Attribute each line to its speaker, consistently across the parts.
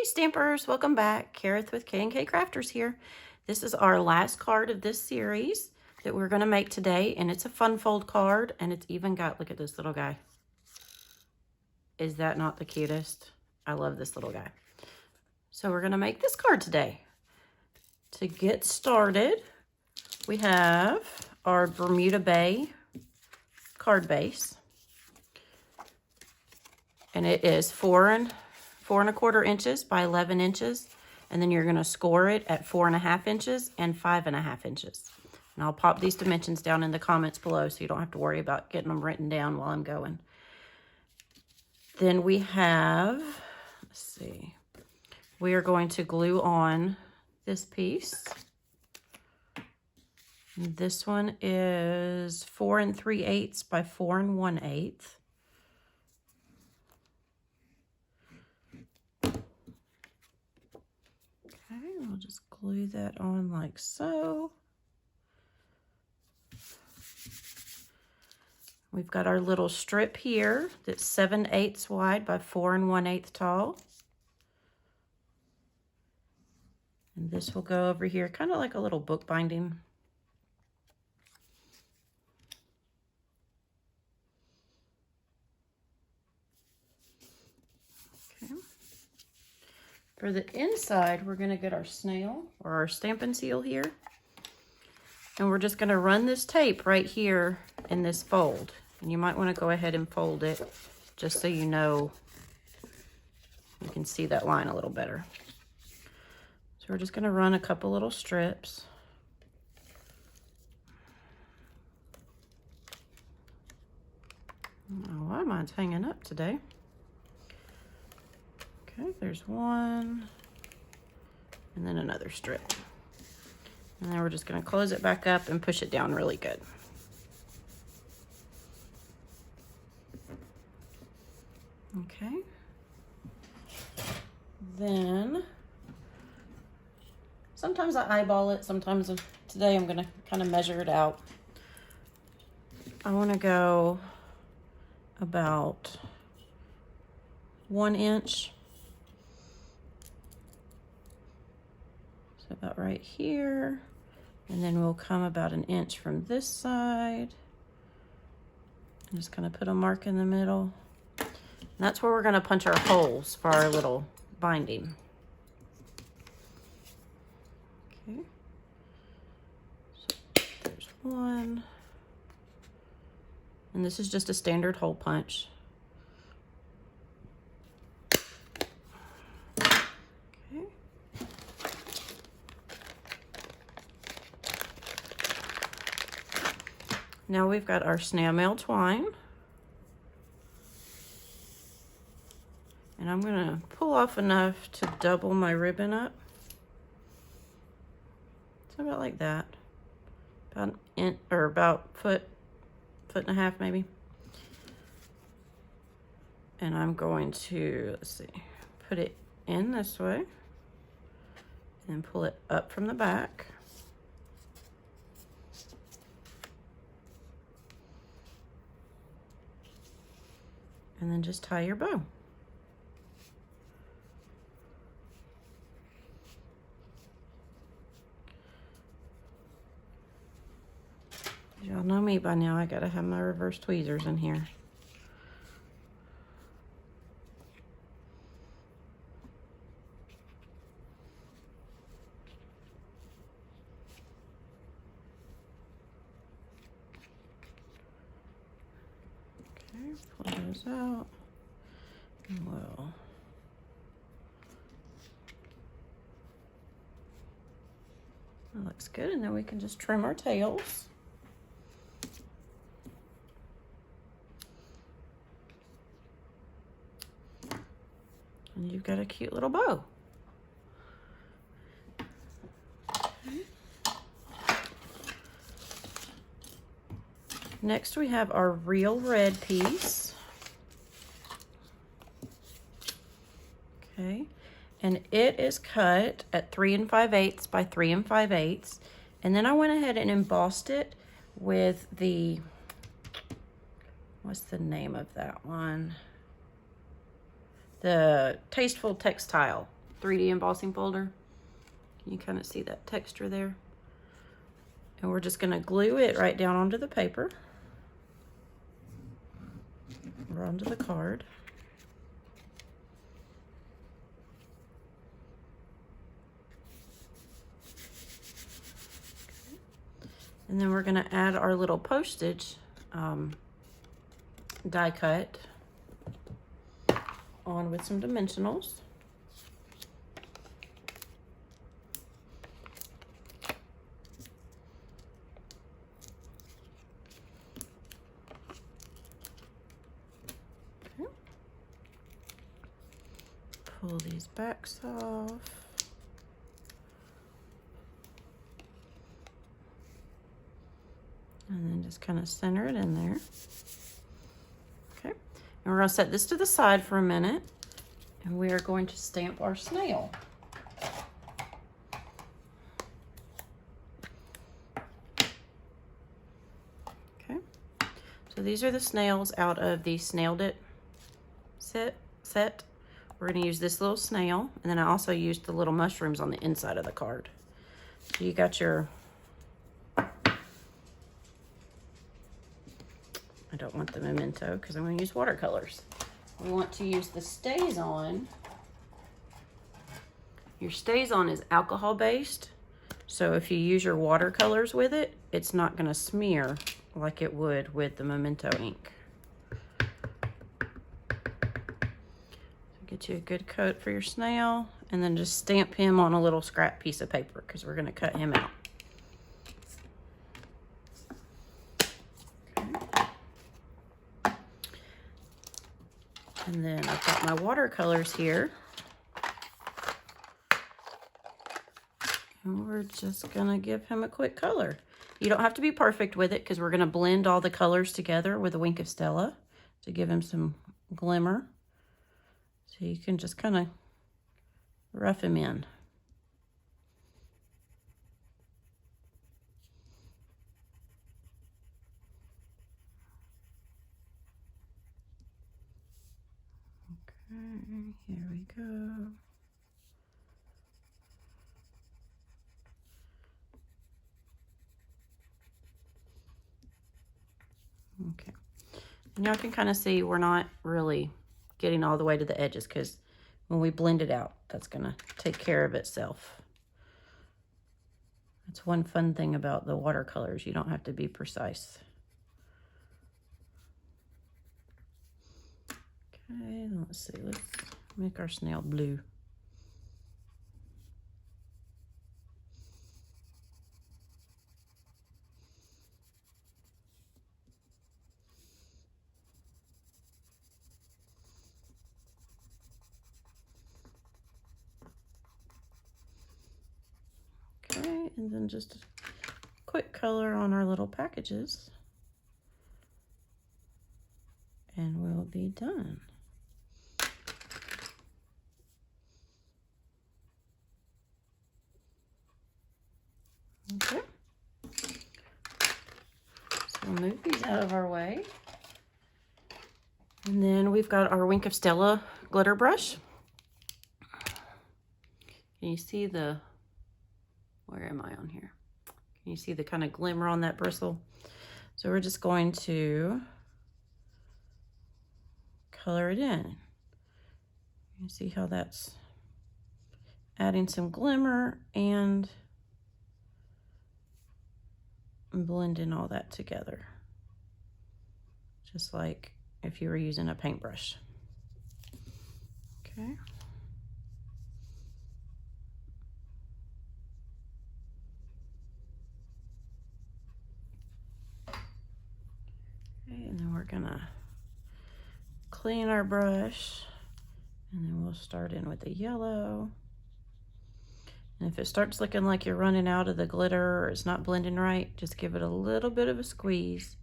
Speaker 1: Stampers, welcome back. Kareth with K&K Crafters here. This is our last card of this series that we're going to make today, and it's a fun fold card, and it's even got, look at this little guy. Is that not the cutest? I love this little guy. So we're going to make this card today. To get started, we have our Bermuda Bay card base, and it is 4 1/4 inches by 11 inches, and then you're going to score it at 4 1/2 inches and 5 1/2 inches. And I'll pop these dimensions down in the comments below so you don't have to worry about getting them written down while I'm going. Then we have, let's see, we are going to glue on this piece. This one is 4 3/8 by 4 1/8. I'll just glue that on like so. We've got our little strip here that's 7/8 wide by 4 1/8 tall. And this will go over here, kind of like a little book binding. Okay. For the inside, we're going to get our snail or our Stampin' Seal here. And we're just going to run this tape right here in this fold. And you might want to go ahead and fold it just so you know you can see that line a little better. So we're just going to run a couple little strips. Oh, why mine's hanging up today? Okay, there's one, and then another strip. And then we're just going to close it back up and push it down really good. Okay. Then, sometimes I eyeball it, sometimes today I'm going to kind of measure it out. I want to go about 1 inch. So about right here, and then we'll come about 1 inch from this side. I'm just gonna put a mark in the middle. And that's where we're gonna punch our holes for our little binding. Okay, so there's one. And this is just a standard hole punch. Now we've got our snail mail twine. And I'm gonna pull off enough to double my ribbon up. So about like that. About foot and a half maybe. And I'm going to, let's see, put it in this way and pull it up from the back. And then just tie your bow. Y'all know me by now, I gotta have my reverse tweezers in here. Okay, pull those out. Well, that looks good, and then we can just trim our tails. And you've got a cute little bow. Okay. Next we have our real red piece. Okay, and it is cut at 3 5/8 by 3 5/8, and then I went ahead and embossed it with the, what's the name of that one? The Tasteful Textile 3D embossing folder. You kind of see that texture there. And we're just gonna glue it right down onto the paper or onto the card. And then we're gonna add our little postage die cut on with some dimensionals. Okay. Pull these backs off. And then just kind of center it in there. Okay, and we're gonna set this to the side for a minute, and we are going to stamp our snail. Okay, so these are the snails out of the Snailed It set. We're gonna use this little snail, and then I also used the little mushrooms on the inside of the card. So you got your, I don't want the memento because I'm going to use watercolors. We want to use the StazOn. Your StazOn is alcohol based, so if you use your watercolors with it, it's not going to smear like it would with the memento ink. So get you a good coat for your snail, and then just stamp him on a little scrap piece of paper because we're going to cut him out. And then I've got my watercolors here. And we're just gonna give him a quick color. You don't have to be perfect with it because we're gonna blend all the colors together with a wink of Stella to give him some glimmer. So you can just kind of rough him in. Okay, here we go. Okay, and y'all can kind of see we're not really getting all the way to the edges because when we blend it out, that's gonna take care of itself. That's one fun thing about the watercolors. You don't have to be precise. Okay, let's see, let's make our snail blue. Okay, and then just a quick color on our little packages. And we'll be done. Okay. So we'll move these out of our way. And then we've got our Wink of Stella glitter brush. Can you see the, where am I on here? Can you see the kind of glimmer on that bristle? So we're just going to color it in. You see how that's adding some glimmer and blending all that together. Just like if you were using a paintbrush. Okay. Okay, and then we're gonna clean our brush, and then we'll start in with the yellow. And if it starts looking like you're running out of the glitter or it's not blending right, just give it a little bit of a squeeze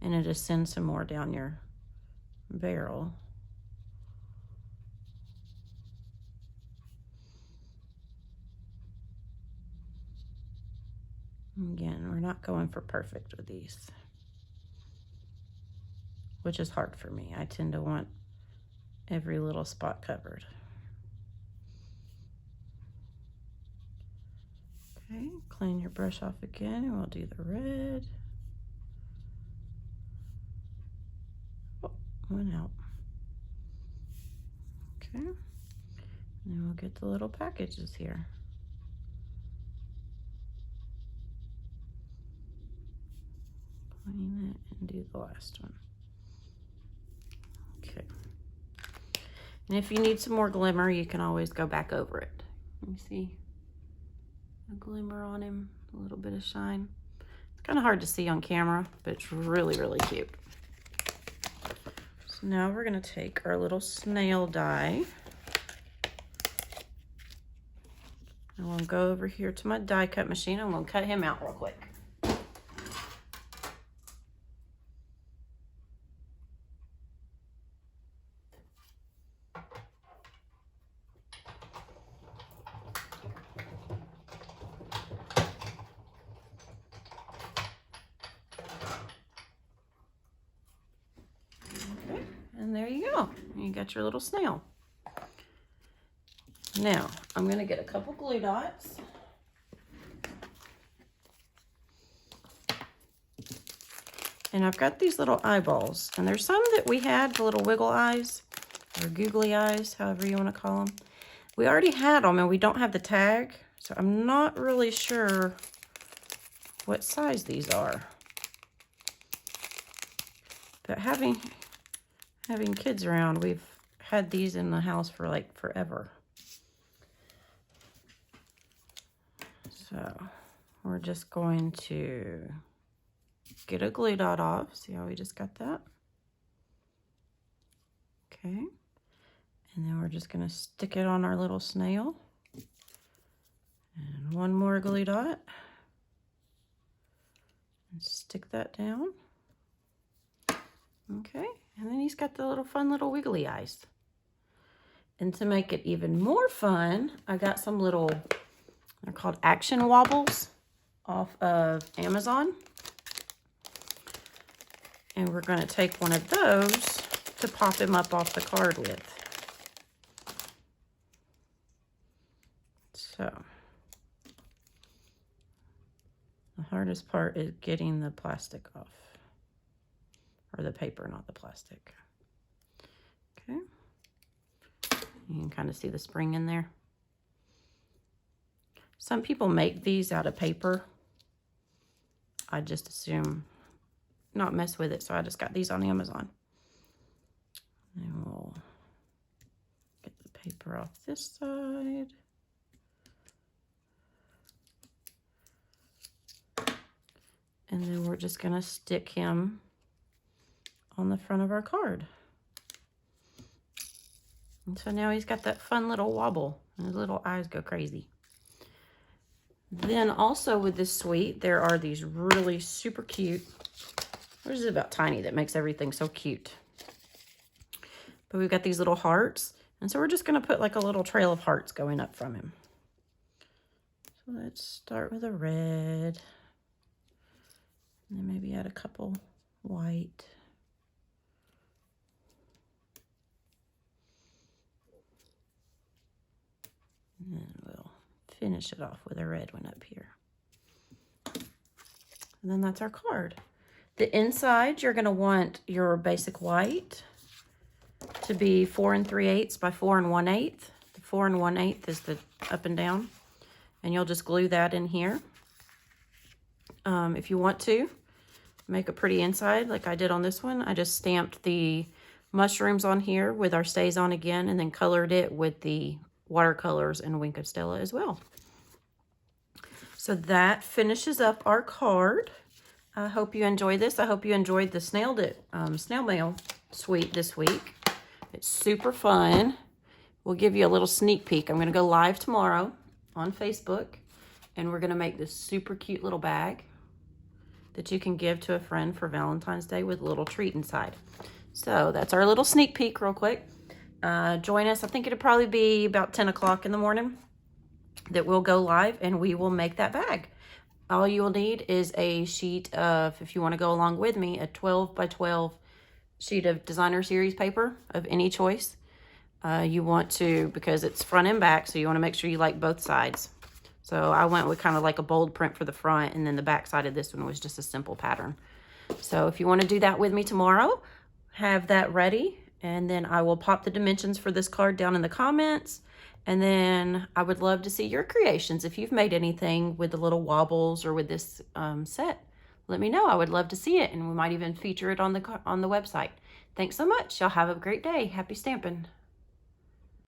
Speaker 1: and it'll just send some more down your barrel. Again, we're not going for perfect with these, which is hard for me. I tend to want every little spot covered. Okay, clean your brush off again, and we'll do the red. Oh, went out. Okay, and then we'll get the little packages here. Clean it and do the last one. Okay. And if you need some more glimmer, you can always go back over it. You see a glimmer on him, a little bit of shine. It's kind of hard to see on camera, but it's really, really cute. So now we're gonna take our little snail die. And we'll go over here to my die cut machine and we'll cut him out real quick. And there you go. You got your little snail. Now, I'm going to get a couple glue dots. And I've got these little eyeballs. And there's some that we had, the little wiggle eyes, or googly eyes, however you want to call them. We already had them, and we don't have the tag. So I'm not really sure what size these are. But having kids around, we've had these in the house for like forever. So we're just going to get a glue dot off. See how we just got that? Okay. And then we're just going to stick it on our little snail. And one more glue dot. And stick that down. Okay. And then he's got the little fun little wiggly eyes. And to make it even more fun, I got some little, they're called action wobbles off of Amazon. And we're going to take one of those to pop him up off the card with. So the hardest part is getting the plastic off. Or the paper, not the plastic. Okay. You can kind of see the spring in there. Some people make these out of paper. I just assume not mess with it, so I just got these on Amazon. And we'll get the paper off this side. And then we're just gonna stick him on the front of our card. And so now he's got that fun little wobble and his little eyes go crazy. Then also with this suite, there are these really super cute, what is it about tiny that makes everything so cute? But we've got these little hearts. And so we're just gonna put like a little trail of hearts going up from him. So let's start with a red. And then maybe add a couple white. And then we'll finish it off with a red one up here. And then that's our card. The inside, you're gonna want your basic white to be 4 3/8 by 4 1/8. The 4 1/8 is the up and down. And you'll just glue that in here. If you want to, make a pretty inside like I did on this one. I just stamped the mushrooms on here with our Stays On Again and then colored it with the watercolors and Wink of Stella as well. So that finishes up our card. I hope you enjoyed this. I hope you enjoyed the snail mail suite this week. It's super fun. We'll give you a little sneak peek. I'm going to go live tomorrow on Facebook, and we're going to make this super cute little bag that you can give to a friend for Valentine's Day with a little treat inside. So that's our little sneak peek real quick. Join us. I think it'll probably be about 10 o'clock in the morning that we'll go live and we will make that bag. All you will need is a sheet of, if you want to go along with me, a 12 by 12 sheet of designer series paper of any choice. You want to, because it's front and back, so you want to make sure you like both sides. So I went with kind of like a bold print for the front, and then the back side of this one was just a simple pattern. So if you want to do that with me tomorrow, have that ready, and then I will pop the dimensions for this card down in the comments. And then I would love to see your creations. If you've made anything with the little wobbles or with this set, let me know. I would love to see it, and we might even feature it on the website. Thanks so much. Y'all have a great day. Happy stamping.